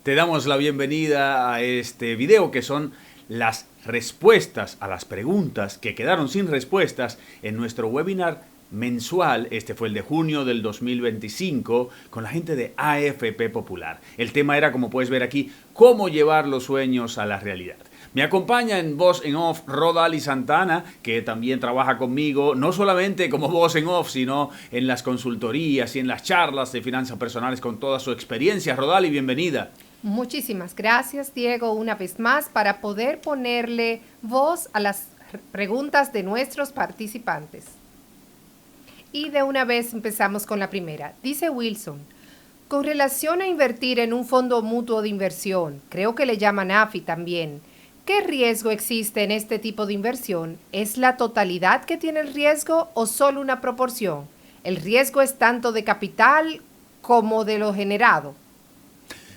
Te damos la bienvenida a este video que son las respuestas a las preguntas que quedaron sin respuestas en nuestro webinar mensual. Este fue el de junio del 2025 con la gente de AFP Popular. El tema era, como puedes ver aquí, cómo llevar los sueños a la realidad. Me acompaña en voz en off Rodali Santana, que también trabaja conmigo, no solamente como voz en off, sino en las consultorías y en las charlas de finanzas personales con toda su experiencia. Rodali, bienvenida. Muchísimas gracias, Diego, una vez más para poder ponerle voz a las preguntas de nuestros participantes. Y de una vez empezamos con la primera. Dice Wilson, con relación a invertir en un fondo mutuo de inversión, creo que le llaman AFI también, ¿qué riesgo existe en este tipo de inversión? ¿Es la totalidad que tiene el riesgo o solo una proporción? ¿El riesgo es tanto de capital como de lo generado?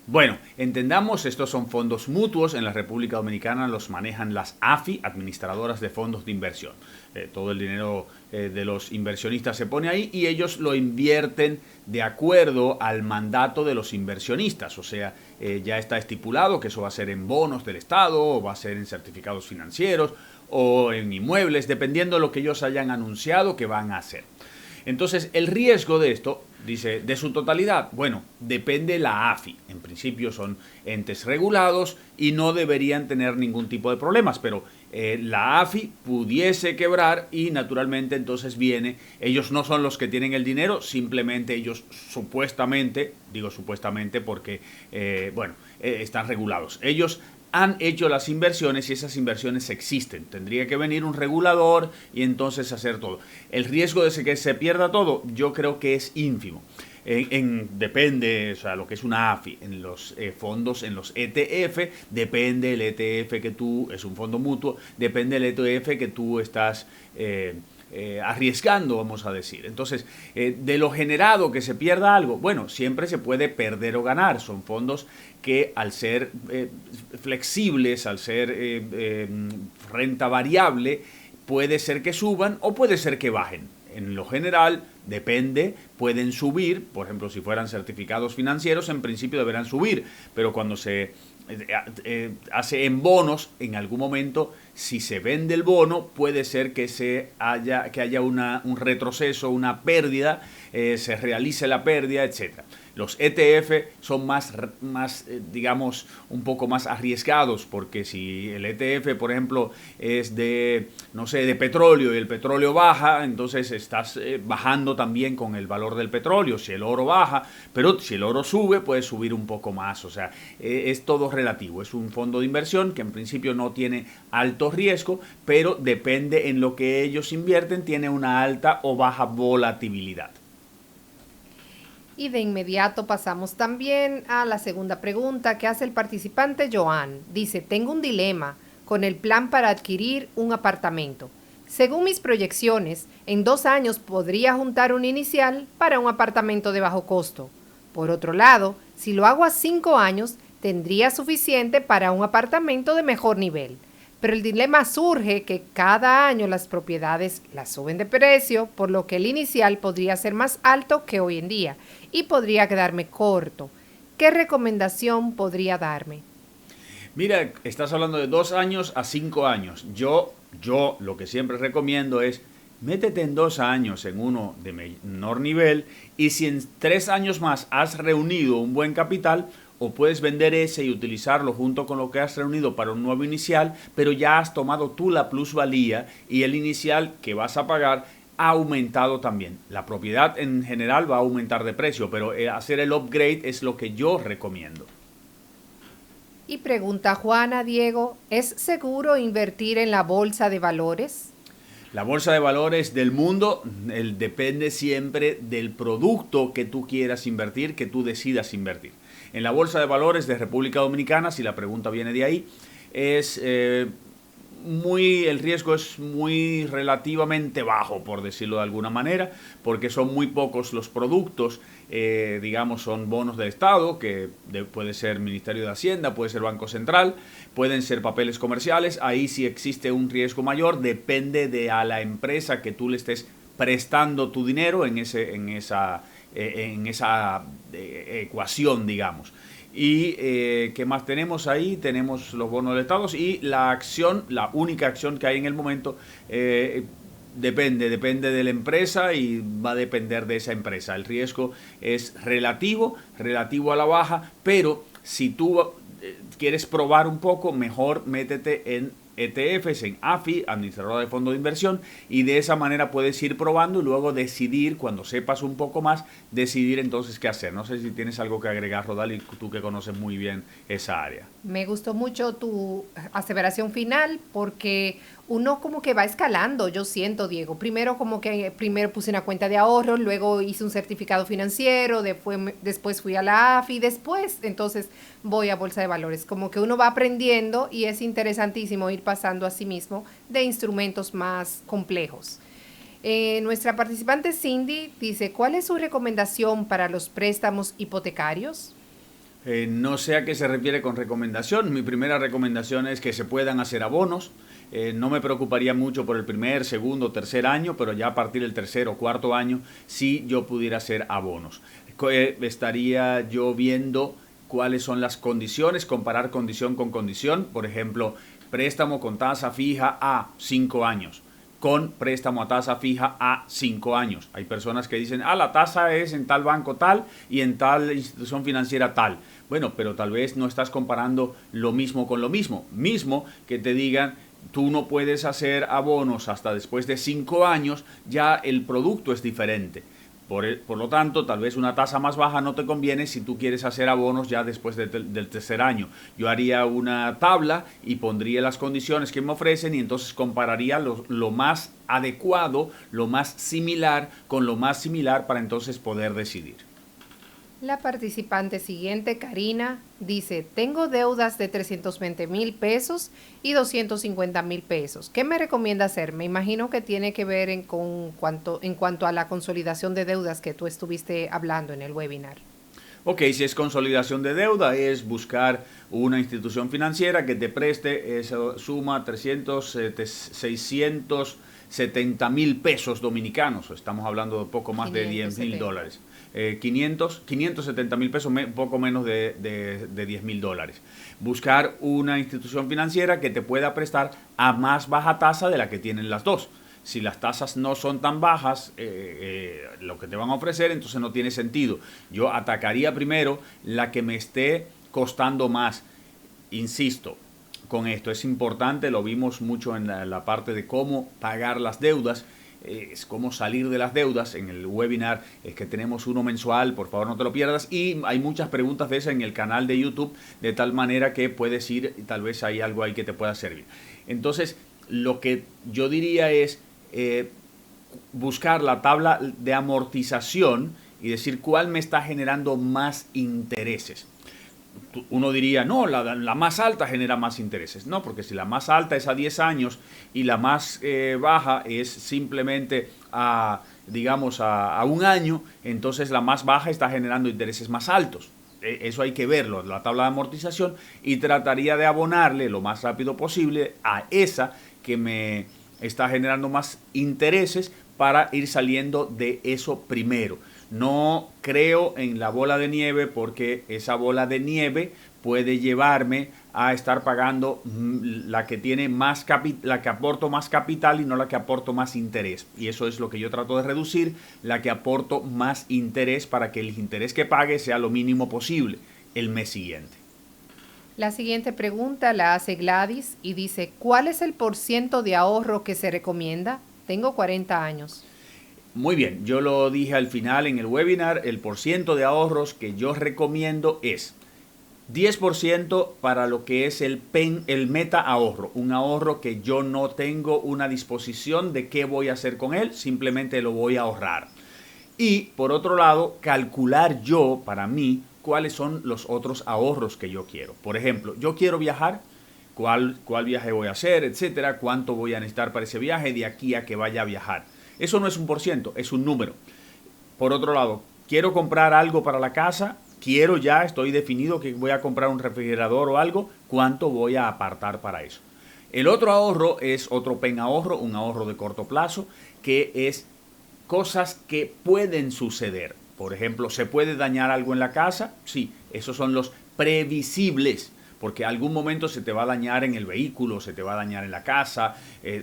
Bueno, entendamos, estos son fondos mutuos. En la República Dominicana los manejan las AFI, administradoras de fondos de inversión. Todo el dinero de los inversionistas se pone ahí y ellos lo invierten de acuerdo al mandato de los inversionistas. O sea, ya está estipulado que eso va a ser en bonos del Estado, o va a ser en certificados financieros, o en inmuebles, dependiendo de lo que ellos hayan anunciado que van a hacer. Entonces, el riesgo de esto, dice, de su totalidad, bueno, depende la AFI. En principio son entes regulados y no deberían tener ningún tipo de problemas, pero la AFI pudiese quebrar y naturalmente entonces viene, ellos no son los que tienen el dinero, simplemente ellos supuestamente, digo supuestamente porque, están regulados. Ellos han hecho las inversiones y esas inversiones existen. Tendría que venir un regulador y entonces hacer todo. El riesgo de que se pierda todo, yo creo que es ínfimo. Depende, o sea, lo que es una AFI, en los fondos, en los ETF, depende el ETF que tú, es un fondo mutuo, depende el ETF que tú estás arriesgando, vamos a decir. Entonces, de lo generado que se pierda algo, bueno, siempre se puede perder o ganar. Son fondos que al ser flexibles, al ser renta variable, puede ser que suban o puede ser que bajen. En lo general, depende, pueden subir, por ejemplo, si fueran certificados financieros, en principio deberán subir, pero cuando se hace en bonos, en algún momento, si se vende el bono, puede ser que haya un retroceso, una pérdida, se realice la pérdida, etcétera. Los ETF son digamos, un poco más arriesgados, porque si el ETF, por ejemplo, es de, no sé, de petróleo y el petróleo baja, entonces estás bajando también con el valor del petróleo. Si el oro baja, pero si el oro sube, puede subir un poco más. O sea, es todo relativo. Es un fondo de inversión que en principio no tiene alto riesgo, pero depende en lo que ellos invierten, tiene una alta o baja volatilidad. Y de inmediato pasamos también a la segunda pregunta que hace el participante Joan. Dice, tengo un dilema con el plan para adquirir un apartamento. Según mis proyecciones, en 2 años podría juntar un inicial para un apartamento de bajo costo. Por otro lado, si lo hago a 5 años, tendría suficiente para un apartamento de mejor nivel. Pero el dilema surge que cada año las propiedades las suben de precio, por lo que el inicial podría ser más alto que hoy en día y podría quedarme corto. ¿Qué recomendación podría darme? Mira, estás hablando de 2 años a 5 años. Yo lo que siempre recomiendo es métete en 2 años en uno de menor nivel y si en 3 años más has reunido un buen capital, o puedes vender ese y utilizarlo junto con lo que has reunido para un nuevo inicial, pero ya has tomado tú la plusvalía y el inicial que vas a pagar ha aumentado también. La propiedad en general va a aumentar de precio, pero hacer el upgrade es lo que yo recomiendo. Y pregunta Juana, Diego, ¿es seguro invertir en la bolsa de valores? La bolsa de valores del mundo depende siempre del producto que tú quieras invertir, que tú decidas invertir. En la bolsa de valores de República Dominicana, si la pregunta viene de ahí, el riesgo es muy relativamente bajo, por decirlo de alguna manera, porque son muy pocos los productos, digamos, son bonos del Estado, que puede ser Ministerio de Hacienda, puede ser Banco Central, pueden ser papeles comerciales, ahí sí existe un riesgo mayor, depende de a la empresa que tú le estés prestando tu dinero en esa ecuación, digamos. Y ¿qué más tenemos ahí? Tenemos los bonos de Estados y la acción, la única acción que hay en el momento, depende de la empresa y va a depender de esa empresa. El riesgo es relativo a la baja, pero si tú quieres probar un poco, mejor métete en ETFs, en AFI, administradora de fondo de inversión, y de esa manera puedes ir probando y luego decidir, cuando sepas un poco más, decidir entonces qué hacer. No sé si tienes algo que agregar, Rodali, tú que conoces muy bien esa área. Me gustó mucho tu aseveración final porque uno como que va escalando, yo siento, Diego. Primero puse una cuenta de ahorro, luego hice un certificado financiero, después fui a la AFI, después entonces voy a Bolsa de Valores. Como que uno va aprendiendo y es interesantísimo ir pasando a sí mismo de instrumentos más complejos. Nuestra participante Cindy dice, ¿cuál es su recomendación para los préstamos hipotecarios? No sé a qué se refiere con recomendación. Mi primera recomendación es que se puedan hacer abonos. No me preocuparía mucho por el primer, segundo, tercer año, pero ya a partir del tercer o cuarto año sí yo pudiera hacer abonos. Estaría yo viendo cuáles son las condiciones, comparar condición con condición. Por ejemplo, préstamo con tasa fija a 5 años. Con préstamo a tasa fija a 5 años. Hay personas que dicen, la tasa es en tal banco tal y en tal institución financiera tal. Bueno, pero tal vez no estás comparando lo mismo con lo mismo. Mismo que te digan, tú no puedes hacer abonos hasta después de 5 años, ya el producto es diferente. Por lo tanto, tal vez una tasa más baja no te conviene si tú quieres hacer abonos ya después del tercer año. Yo haría una tabla y pondría las condiciones que me ofrecen y entonces compararía lo más adecuado, lo más similar con lo más similar para entonces poder decidir. La participante siguiente, Karina, dice, tengo deudas de 320,000 pesos y 250,000 pesos. ¿Qué me recomienda hacer? Me imagino que tiene que ver en cuanto a la consolidación de deudas que tú estuviste hablando en el webinar. Ok, si es consolidación de deuda, es buscar una institución financiera que te preste esa suma 670,000 pesos dominicanos. Estamos hablando de poco más de 10,000 dólares. 570,000 pesos, poco menos de 10,000 dólares. Buscar una institución financiera que te pueda prestar a más baja tasa de la que tienen las dos. Si las tasas no son tan bajas, lo que te van a ofrecer, entonces no tiene sentido. Yo atacaría primero la que me esté costando más. Insisto, con esto es importante, lo vimos mucho en la parte de cómo pagar las deudas, es cómo salir de las deudas en el webinar, es que tenemos uno mensual, por favor no te lo pierdas, y hay muchas preguntas de esas en el canal de YouTube, de tal manera que puedes ir y tal vez hay algo ahí que te pueda servir. Entonces, lo que yo diría es buscar la tabla de amortización y decir cuál me está generando más intereses. Uno diría, no, la más alta genera más intereses. No, porque si la más alta es a 10 años y la más baja es simplemente digamos, a un año, entonces la más baja está generando intereses más altos. Eso hay que verlo, la tabla de amortización, y trataría de abonarle lo más rápido posible a esa que me está generando más intereses para ir saliendo de eso primero. No creo en la bola de nieve porque esa bola de nieve puede llevarme a estar pagando la que tiene más la que aporto más capital y no la que aporto más interés. Y eso es lo que yo trato de reducir, la que aporto más interés para que el interés que pague sea lo mínimo posible el mes siguiente. La siguiente pregunta la hace Gladys y dice, ¿cuál es el % de ahorro que se recomienda? Tengo 40 años. Muy bien, yo lo dije al final en el webinar, el % de ahorros que yo recomiendo es 10% para lo que es el meta ahorro, un ahorro que yo no tengo una disposición de qué voy a hacer con él, simplemente lo voy a ahorrar. Y por otro lado, calcular yo, para mí, cuáles son los otros ahorros que yo quiero. Por ejemplo, yo quiero viajar, cuál viaje voy a hacer, etcétera, cuánto voy a necesitar para ese viaje de aquí a que vaya a viajar. Eso no es un %, es un número. Por otro lado, quiero comprar algo para la casa, estoy definido que voy a comprar un refrigerador o algo, ¿cuánto voy a apartar para eso? El otro ahorro es otro PEN ahorro, un ahorro de corto plazo, que es cosas que pueden suceder. Por ejemplo, ¿se puede dañar algo en la casa? Sí, esos son los previsibles, porque algún momento se te va a dañar en el vehículo, se te va a dañar en la casa,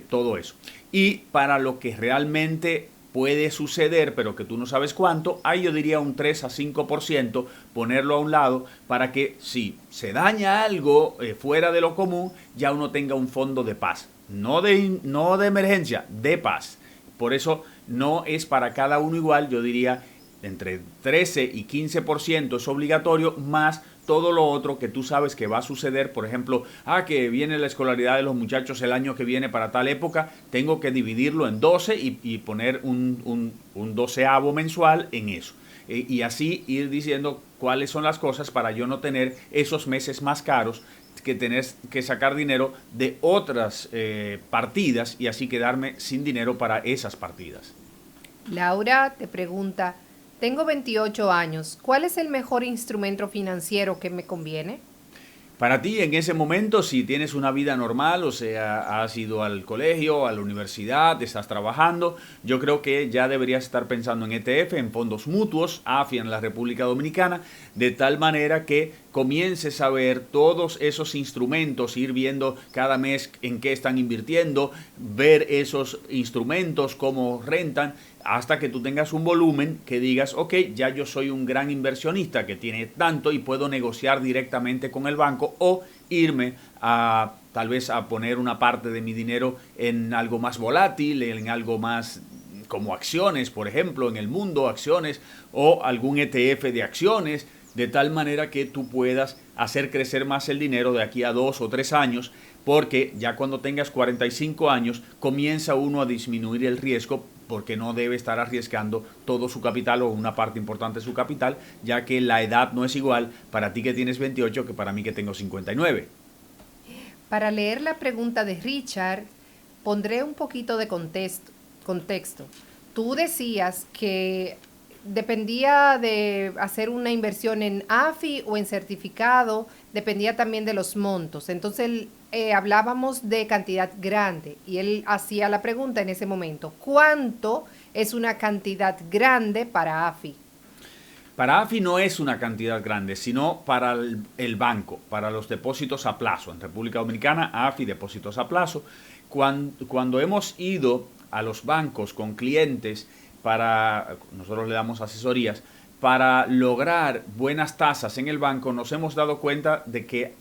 todo eso. Y para lo que realmente puede suceder, pero que tú no sabes cuánto, ahí yo diría un 3 a 5%, ponerlo a un lado para que si se daña algo fuera de lo común, ya uno tenga un fondo de paz. No de emergencia, de paz. Por eso no es para cada uno igual, yo diría entre 13 y 15% es obligatorio, más todo lo otro que tú sabes que va a suceder. Por ejemplo, que viene la escolaridad de los muchachos el año que viene para tal época, tengo que dividirlo en 12 y poner un doceavo mensual en eso. Y así ir diciendo cuáles son las cosas para yo no tener esos meses más caros, que tener que sacar dinero de otras partidas y así quedarme sin dinero para esas partidas. Laura te pregunta, tengo 28 años, ¿cuál es el mejor instrumento financiero que me conviene? Para ti, en ese momento, si tienes una vida normal, o sea, has ido al colegio, a la universidad, estás trabajando, yo creo que ya deberías estar pensando en ETF, en fondos mutuos, AFI en la República Dominicana, de tal manera que comiences a ver todos esos instrumentos, ir viendo cada mes en qué están invirtiendo, ver esos instrumentos, cómo rentan, hasta que tú tengas un volumen que digas, ok, ya yo soy un gran inversionista que tiene tanto y puedo negociar directamente con el banco o irme a tal vez a poner una parte de mi dinero en algo más volátil, en algo más como acciones, por ejemplo, en el mundo, acciones o algún ETF de acciones, de tal manera que tú puedas hacer crecer más el dinero de aquí a 2 o 3 años, porque ya cuando tengas 45 años comienza uno a disminuir el riesgo, porque no debe estar arriesgando todo su capital o una parte importante de su capital, ya que la edad no es igual para ti que tienes 28 que para mí que tengo 59. Para leer la pregunta de Richard, pondré un poquito de contexto. Tú decías que dependía de hacer una inversión en AFI o en certificado, dependía también de los montos. Entonces hablábamos de cantidad grande y él hacía la pregunta en ese momento, ¿cuánto es una cantidad grande para AFI? Para AFI no es una cantidad grande, sino para el banco, para los depósitos a plazo. En República Dominicana, AFI, depósitos a plazo. Cuando hemos ido a los bancos con clientes, nosotros le damos asesorías, para lograr buenas tasas en el banco, nos hemos dado cuenta de que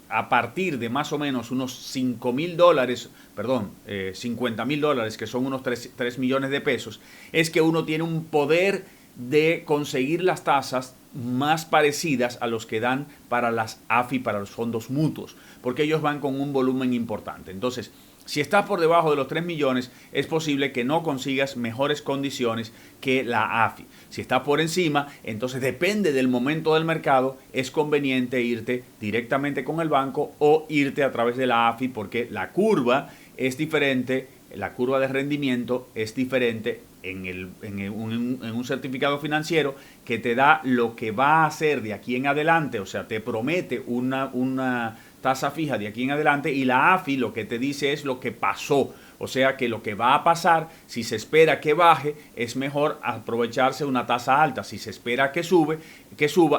a partir de más o menos unos $50,000, que son unos 3 millones de pesos, es que uno tiene un poder de conseguir las tasas más parecidas a los que dan para las AFI, para los fondos mutuos, porque ellos van con un volumen importante. Entonces, si estás por debajo de los 3 millones, es posible que no consigas mejores condiciones que la AFI. Si estás por encima, entonces depende del momento del mercado, es conveniente irte directamente con el banco o irte a través de la AFI, porque la curva es diferente, la curva de rendimiento es diferente en un certificado financiero que te da lo que va a hacer de aquí en adelante, o sea, te promete una tasa fija de aquí en adelante, y la AFI lo que te dice es lo que pasó, o sea que lo que va a pasar, si se espera que baje, es mejor aprovecharse de una tasa alta, si se espera que suba,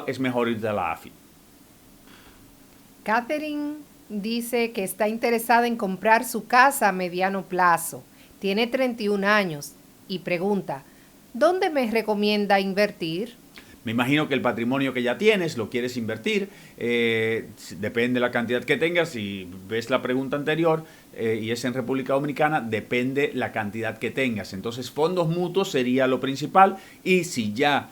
es mejor ir de la AFI. Catherine dice que está interesada en comprar su casa a mediano plazo, tiene 31 años y pregunta, ¿dónde me recomienda invertir? Me imagino que el patrimonio que ya tienes lo quieres invertir, depende de la cantidad que tengas. Si ves la pregunta anterior y es en República Dominicana, depende la cantidad que tengas. Entonces, fondos mutuos sería lo principal, y si ya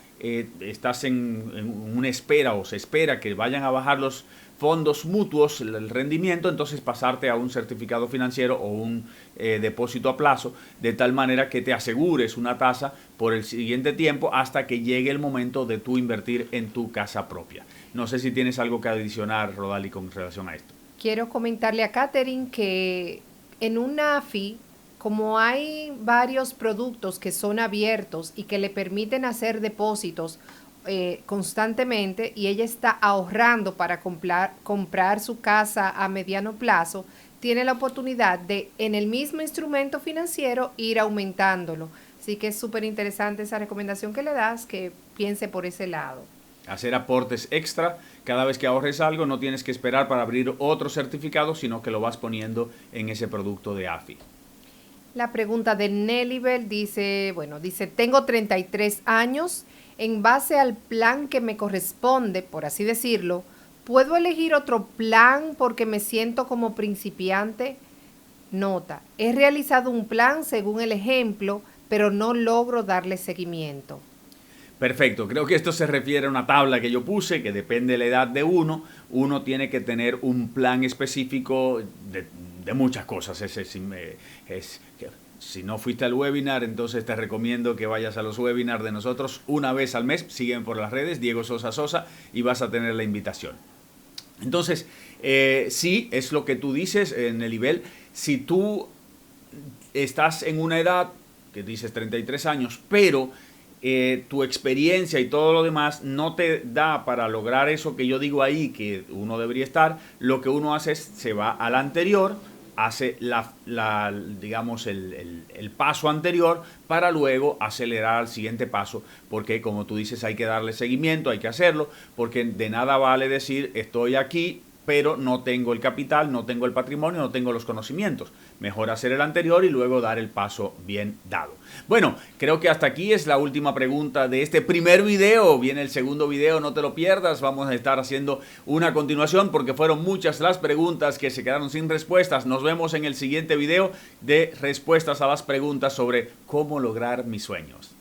estás en una espera o se espera que vayan a bajar los fondos mutuos, el rendimiento, entonces pasarte a un certificado financiero o un depósito a plazo, de tal manera que te asegures una tasa por el siguiente tiempo hasta que llegue el momento de tú invertir en tu casa propia. No sé si tienes algo que adicionar, Rodali, con relación a esto. Quiero comentarle a Catherine que en una AFI, como hay varios productos que son abiertos y que le permiten hacer depósitos constantemente, y ella está ahorrando para comprar su casa a mediano plazo, tiene la oportunidad de en el mismo instrumento financiero ir aumentándolo. Así que es súper interesante esa recomendación que le das, que piense por ese lado. hacer aportes extra. Cada vez que ahorres algo, no tienes que esperar para abrir otro certificado, sino que lo vas poniendo en ese producto de AFI. La pregunta de Nellybel dice, tengo 33 años, en base al plan que me corresponde, por así decirlo, ¿puedo elegir otro plan porque me siento como principiante? Nota, he realizado un plan según el ejemplo, pero no logro darle seguimiento. Perfecto, creo que esto se refiere a una tabla que yo puse, que depende de la edad de uno. Uno tiene que tener un plan específico de muchas cosas. Si no fuiste al webinar, entonces te recomiendo que vayas a los webinars de nosotros una vez al mes. Siguen por las redes, Diego Sosa Sosa, y vas a tener la invitación. Entonces, sí, es lo que tú dices en el nivel. Si tú estás en una edad que dices 33 años, pero tu experiencia y todo lo demás no te da para lograr eso que yo digo ahí, que uno debería estar, lo que uno hace es, se va al anterior, hace digamos el paso anterior para luego acelerar al siguiente paso, porque como tú dices hay que darle seguimiento, hay que hacerlo, porque de nada vale decir estoy aquí pero no tengo el capital, no tengo el patrimonio, no tengo los conocimientos. Mejor hacer el anterior y luego dar el paso bien dado. Bueno, creo que hasta aquí es la última pregunta de este primer video. Viene el segundo video, no te lo pierdas. Vamos a estar haciendo una continuación porque fueron muchas las preguntas que se quedaron sin respuestas. Nos vemos en el siguiente video de respuestas a las preguntas sobre cómo lograr mis sueños.